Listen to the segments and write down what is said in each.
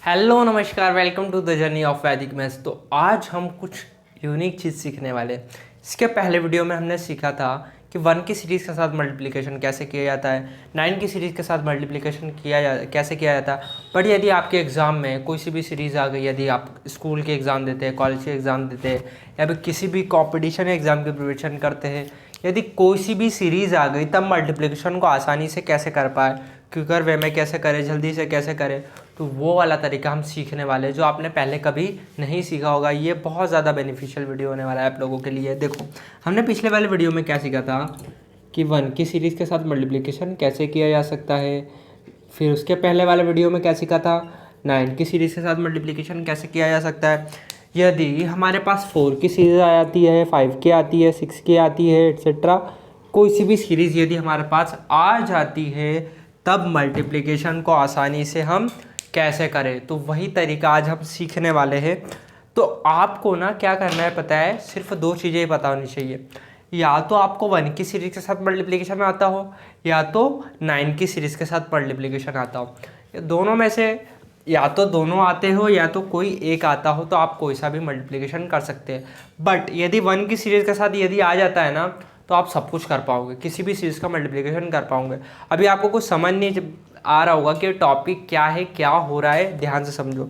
Hello नमस्कार, welcome to the journey of Vedic maths. तो आज हम कुछ यूनिक चीज़ सीखने वाले हैं। इसके पहले वीडियो में हमने सीखा था कि 1 की सीरीज़ के साथ मल्टीप्लिकेशन कैसे किया जाता है, 9 की सीरीज़ के साथ मल्टीप्लिकेशन कैसे किया जाता है। बट यदि आपके एग्ज़ाम में कोई सी भी सीरीज़ आ गई, यदि आप स्कूल के एग्ज़ाम देते हैं, कॉलेज के एग्ज़ाम देते हैं या फिर किसी भी कॉम्पिटिशन एग्ज़ाम की प्रिपरेशन करते हैं, यदि कोई सी भी सीरीज़ आ गई तब मल्टीप्लिकेशन को आसानी से कैसे कर पाए, क्विकर वे में कैसे करें, जल्दी से कैसे करें, तो वो वाला तरीका हम सीखने वाले हैं जो आपने पहले कभी नहीं सीखा होगा। ये बहुत ज़्यादा बेनिफिशियल वीडियो होने वाला है आप लोगों के लिए। देखो, हमने पिछले वाले वीडियो में क्या सीखा था कि 1 की सीरीज़ के साथ मल्टीप्लिकेशन कैसे किया जा सकता है। फिर उसके पहले वाले वीडियो में क्या सीखा था, 9 की सीरीज़ के साथ मल्टीप्लिकेशन कैसे किया जा सकता है। यदि हमारे पास 4 की सीरीज़ आ जाती है, 5 की आती है, 6 की आती है, एट्सेट्रा, कोई सी भी सीरीज़ यदि हमारे पास आ जाती है तब मल्टीप्लिकेशन को आसानी से हम कैसे करें, तो वही तरीका आज हम सीखने वाले हैं। तो आपको ना क्या करना है पता है, सिर्फ दो चीज़ें ही पता होनी चाहिए। या तो आपको 1 की सीरीज़ के साथ मल्टीप्लिकेशन आता हो या तो 9 की सीरीज़ के साथ मल्टीप्लिकेशन आता हो। दोनों में से या तो दोनों आते हो या तो कोई एक आता हो, तो आप कोई सा भी मल्टीप्लिकेशन कर सकते हैं। बट यदि 1 की सीरीज़ के साथ यदि आ जाता है ना, तो आप सब कुछ कर पाओगे, किसी भी सीरीज़ का मल्टीप्लिकेशन कर पाओगे। अभी आपको कुछ समझ नहीं आ रहा होगा कि टॉपिक क्या है, क्या हो रहा है, ध्यान से समझो।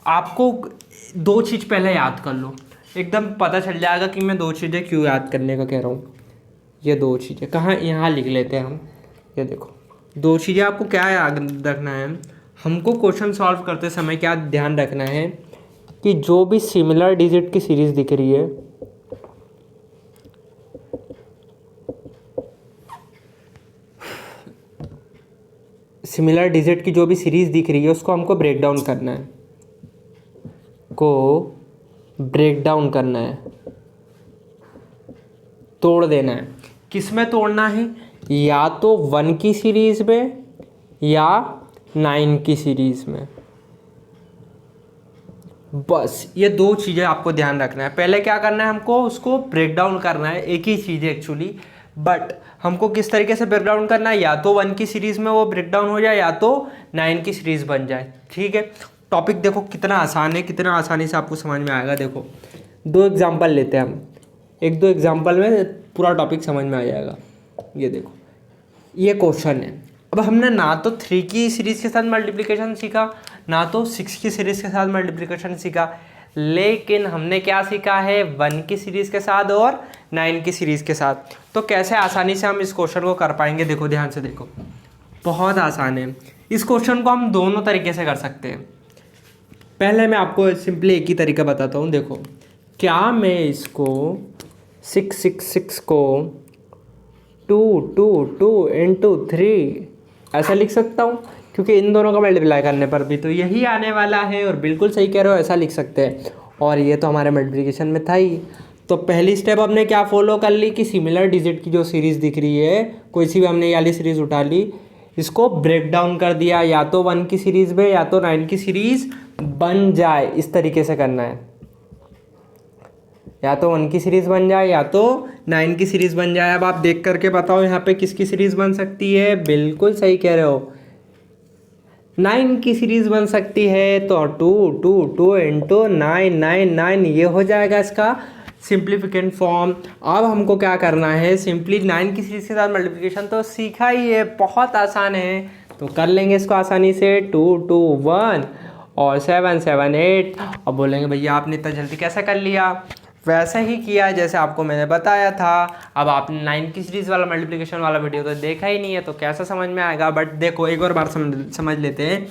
आपको दो चीज़ पहले याद कर लो, एकदम पता चल जाएगा कि मैं दो चीज़ें क्यों याद करने का कह रहा हूँ। ये दो चीज़ें कहाँ, यहाँ लिख लेते हैं हम। ये देखो, दो चीज़ें आपको क्या याद रखना है, हमको क्वेश्चन सॉल्व करते समय क्या ध्यान रखना है कि जो भी सिमिलर डिजिट की सीरीज़ दिख रही है, सिमिलर डिजिट की जो भी सीरीज़ दिख रही है उसको हमको ब्रेक डाउन करना है, तोड़ देना है। किस में तोड़ना है, या तो 1 की सीरीज़ में या 9 की सीरीज़ में। बस ये दो चीज़ें आपको ध्यान रखना है। पहले क्या करना है, हमको उसको ब्रेक डाउन करना है, एक ही चीज़ है एक्चुअली, बट हमको किस तरीके से ब्रेक डाउन करना है, या तो 1 की सीरीज़ में वो ब्रेक डाउन हो जाए या तो 9 की सीरीज़ बन जाए। ठीक है, टॉपिक देखो कितना आसान है, कितना आसानी से आपको समझ में आएगा। देखो, दो एग्जाम्पल लेते हैं हम, एक दो एग्जाम्पल में पूरा टॉपिक समझ में आ जाएगा। ये देखो, ये क्वेश्चन है। अब हमने ना तो 3 की सीरीज़ के साथ मल्टीप्लिकेशन सीखा, ना तो 6 की सीरीज़ के साथ मल्टीप्लिकेशन सीखा, लेकिन हमने क्या सीखा है, 1 की सीरीज़ के साथ और 9 की सीरीज़ के साथ। तो कैसे आसानी से हम इस क्वेश्चन को कर पाएंगे, देखो ध्यान से देखो, बहुत आसान है। इस क्वेश्चन को हम दोनों तरीके से कर सकते हैं। पहले मैं आपको सिंपली एक ही तरीका बताता हूँ। देखो, क्या मैं इसको 6 को 2 इंटू 3 ऐसा लिख सकता हूँ, क्योंकि इन दोनों का मल्टीप्लाई करने पर भी तो यही आने वाला है। और बिल्कुल सही कह रहे हो, ऐसा लिख सकते हैं। और ये तो हमारे मल्टीप्लिकेशन में था ही। तो पहली स्टेप हमने क्या फॉलो कर ली कि सिमिलर डिजिट की जो सीरीज़ दिख रही है, कोई सी भी हमने ये वाली सीरीज़ उठा ली, इसको ब्रेक डाउन कर दिया, या तो 1 की सीरीज़ में या तो 9 की सीरीज़ बन जाए, इस तरीके से करना है। या तो 1 की सीरीज़ बन जाए या तो 9 की सीरीज़ बन जाए। अब आप देख करके बताओ यहाँ पे किसकी सीरीज़ बन सकती है, बिल्कुल सही कह रहे हो, 9 की सीरीज़ बन सकती है। तो 2 इंटू 9 ये हो जाएगा इसका सिंप्लीफिकेंट फॉर्म। अब हमको क्या करना है, सिंपली 9 की सीरीज़ के साथ मल्टीप्लिकेशन तो सीखा ही है, बहुत आसान है, तो कर लेंगे इसको आसानी से। 2 1 और 7 8। अब बोलेंगे भैया आपने इतना जल्दी कैसे कर लिया, वैसे ही किया जैसे आपको मैंने बताया था। अब आपने 9 की सीरीज़ वाला मल्टीप्लिकेशन वाला वीडियो तो देखा ही नहीं है, तो कैसा समझ में आएगा। बट देखो, एक और बार समझ लेते हैं।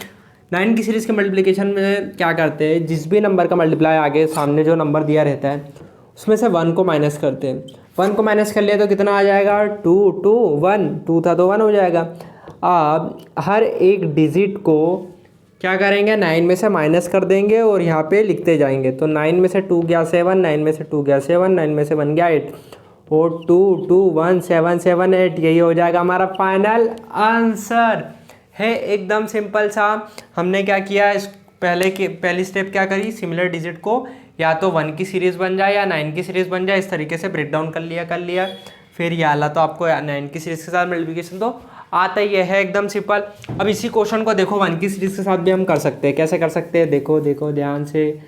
9 की सीरीज़ के मल्टीप्लिकेशन में क्या करते हैं, जिस भी नंबर का मल्टीप्लाई आगे सामने जो नंबर दिया रहता है उसमें से 1 को माइनस करते हैं। 1 को माइनस कर लिया तो कितना आ जाएगा, 2 था तो 1 हो जाएगा। अब हर एक डिजिट को क्या करेंगे, 9 में से माइनस कर देंगे और यहाँ पे लिखते जाएंगे। तो 9 में से 2 गया 7, 9 में से 2 गया 7, 9 में से 1 गया 8, और 2 1 7 7 8, यही हो जाएगा हमारा फाइनल आंसर। है एकदम सिंपल सा। हमने क्या किया, इस पहली स्टेप क्या करी, सिमिलर डिजिट को या तो 1 की सीरीज़ बन जाए या 9 की सीरीज़ बन जाए, इस तरीके से ब्रेक डाउन कर लिया। फिर ये वाला तो आपको 9 की सीरीज़ के साथ मल्टीप्लिकेशन तो आता ये है एकदम सिंपल। अब इसी क्वेश्चन को देखो 1 की सीरीज़ के साथ भी हम कर सकते हैं। कैसे कर सकते हैं, देखो देखो ध्यान से,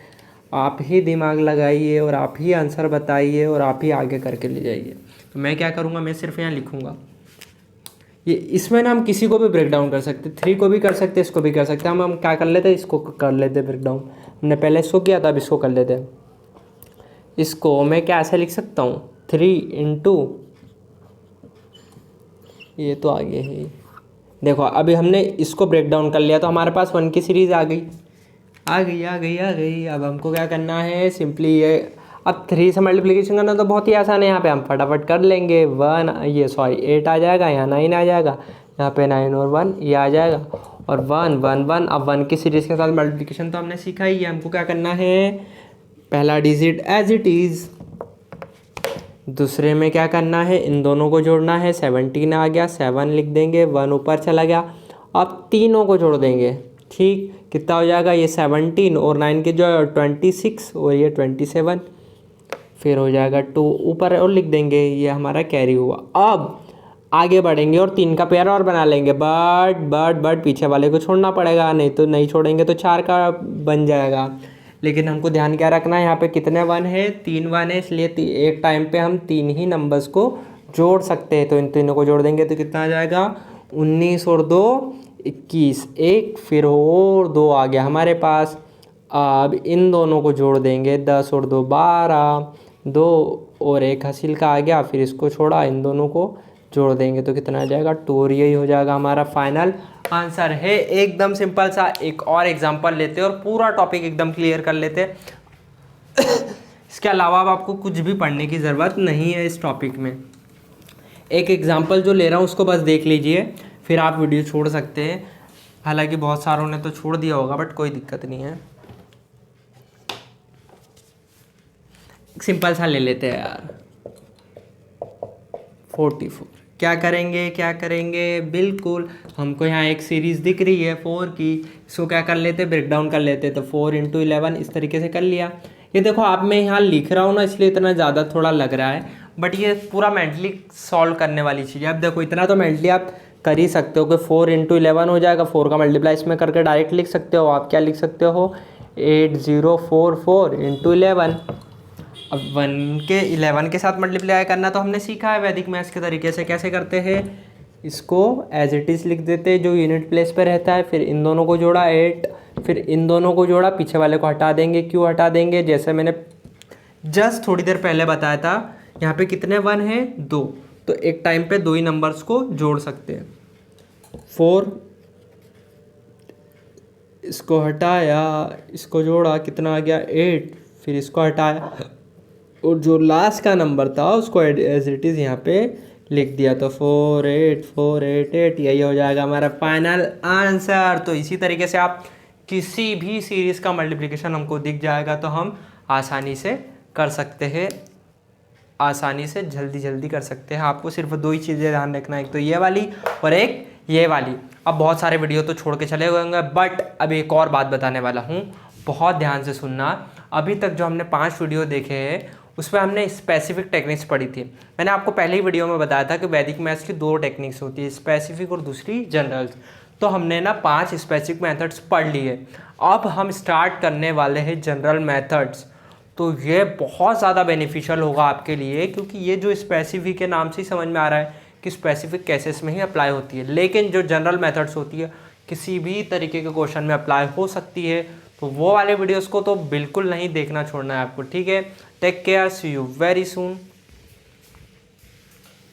आप ही दिमाग लगाइए और आप ही आंसर बताइए और आप ही आगे करके ले जाइए। तो मैं क्या करूँगा, मैं सिर्फ यहाँ लिखूँगा ये, इसमें ना हम किसी को भी ब्रेक डाउन कर सकते, 3 को भी कर सकते, इसको भी कर सकते। हम क्या कर लेते, इसको कर लेते ब्रेक डाउन। हमने पहले इसको किया था, अब इसको कर लेते हैं। इसको मैं क्या ऐसे लिख सकता हूँ, 3 इंटू, ये तो आगे है। देखो अभी हमने इसको ब्रेक डाउन कर लिया तो हमारे पास 1 की सीरीज़ आ गई आ गई आ गई आ गई। अब हमको क्या करना है, सिंपली ये, अब 3 से मल्टीप्लिकेशन करना तो बहुत ही आसान है। यहाँ पे हम फटाफट कर लेंगे। 8 आ जाएगा, यहाँ 9 आ जाएगा, यहाँ पे 9 और 1 ये आ जाएगा, और 1 1 1। अब 1 की सीरीज़ के साथ मल्टीप्लिकेशन तो हमने सीखा ही है। हमको क्या करना है, पहला डिजिट एज इट इज़, दूसरे में क्या करना है, इन दोनों को जोड़ना है। 17 आ गया, 7 लिख देंगे, 1 ऊपर चला गया। अब तीनों को जोड़ देंगे, ठीक, कितना हो जाएगा, ये 17 और 9 के जो 26 और ये 27, फिर हो जाएगा 2 ऊपर और लिख देंगे, ये हमारा कैरी हुआ। अब आगे बढ़ेंगे और 3 का पेयर और बना लेंगे, बट पीछे वाले को छोड़ना पड़ेगा, नहीं तो नहीं छोड़ेंगे तो 4 का बन जाएगा। लेकिन हमको ध्यान क्या रखना है, यहाँ पे कितने 1 है, 3 1 है, इसलिए एक टाइम पे हम 3 ही नंबर्स को जोड़ सकते हैं। तो इन तीनों को जोड़ देंगे तो कितना आ जाएगा, 19 और 2 21, एक फिर और 2 आ गया हमारे पास। अब इन दोनों को जोड़ देंगे, 10 और 2 12, 2 और 1 हासिल का आ गया, फिर इसको छोड़ा, इन दोनों को जोड़ देंगे तो कितना आ जाएगा 2, और यही हो जाएगा हमारा फाइनल आंसर है। एकदम सिंपल सा। एक और एग्जांपल लेते हैं और पूरा टॉपिक एकदम क्लियर कर लेते हैं। इसके अलावा अब आपको कुछ भी पढ़ने की ज़रूरत नहीं है इस टॉपिक में। एक एग्जांपल जो ले रहा हूँ उसको बस देख लीजिए, फिर आप वीडियो छोड़ सकते हैं। हालांकि बहुत सारों ने तो छोड़ दिया होगा, बट कोई दिक्कत नहीं है। सिंपल सा ले लेते हैं यार, 44। क्या करेंगे, बिल्कुल हमको यहाँ एक सीरीज़ दिख रही है 4 की, इसको क्या कर लेते, ब्रेक डाउन कर लेते। तो 4 इंटू 11 इस तरीके से कर लिया। ये देखो आप, मैं यहाँ लिख रहा हूँ ना, इसलिए इतना ज़्यादा थोड़ा लग रहा है, बट ये पूरा मेंटली सॉल्व करने वाली चीज़ है। अब देखो इतना तो मेंटली आप कर ही सकते हो कि 4 इंटू 11 हो जाएगा, 4 का मल्टीप्लाई इसमें करके डायरेक्ट लिख सकते हो। आप क्या लिख सकते हो, 8044 इंटू 11। अब 1 के 11 के साथ मल्टीप्लाई करना तो हमने सीखा है वैदिक मैथ्स के तरीके से। कैसे करते हैं, इसको एज इट इज़ लिख देते हैं जो यूनिट प्लेस पे रहता है, फिर इन दोनों को जोड़ा 8, फिर इन दोनों को जोड़ा, पीछे वाले को हटा देंगे। क्यों हटा देंगे, जैसे मैंने जस्ट थोड़ी देर पहले बताया था, यहाँ पे कितने 1 हैं, 2, तो एक टाइम पे 2 ही नंबर्स को जोड़ सकते हैं। 4, इसको हटाया, इसको जोड़ा, कितना आ गया 8, फिर इसको हटाया, और जो लास्ट का नंबर था उसको एज इट इज़ यहाँ पे लिख दिया। तो 48488, यही हो जाएगा हमारा फाइनल आंसर। तो इसी तरीके से आप किसी भी सीरीज़ का मल्टीप्लिकेशन हमको दिख जाएगा तो हम आसानी से कर सकते हैं, आसानी से जल्दी कर सकते हैं। आपको सिर्फ 2 ही चीज़ें ध्यान रखना है, एक तो ये वाली और एक ये वाली। अब बहुत सारे वीडियो तो छोड़ के चले गए होंगे, बट अब एक और बात बताने वाला हूँ, बहुत ध्यान से सुनना। अभी तक जो हमने 5 वीडियो देखे हैं उसमें हमने स्पेसिफिक टेक्निक्स पढ़ी थी। मैंने आपको पहले ही वीडियो में बताया था कि वैदिक मैथ्स की 2 टेक्निक्स होती है, स्पेसिफिक और दूसरी जनरल्स। तो हमने ना 5 स्पेसिफिक मेथड्स पढ़ लिए। अब हम स्टार्ट करने वाले हैं जनरल मेथड्स। तो ये बहुत ज़्यादा बेनिफिशियल होगा आपके लिए, क्योंकि ये जो स्पेसिफिक के नाम से ही समझ में आ रहा है कि स्पेसिफिक केसेस में ही अप्लाई होती है, लेकिन जो जनरल मेथड्स होती है किसी भी तरीके के क्वेश्चन में अप्लाई हो सकती है। तो वो वाले वीडियोस को तो बिल्कुल नहीं देखना छोड़ना है आपको, ठीक है। Take care, see you very soon.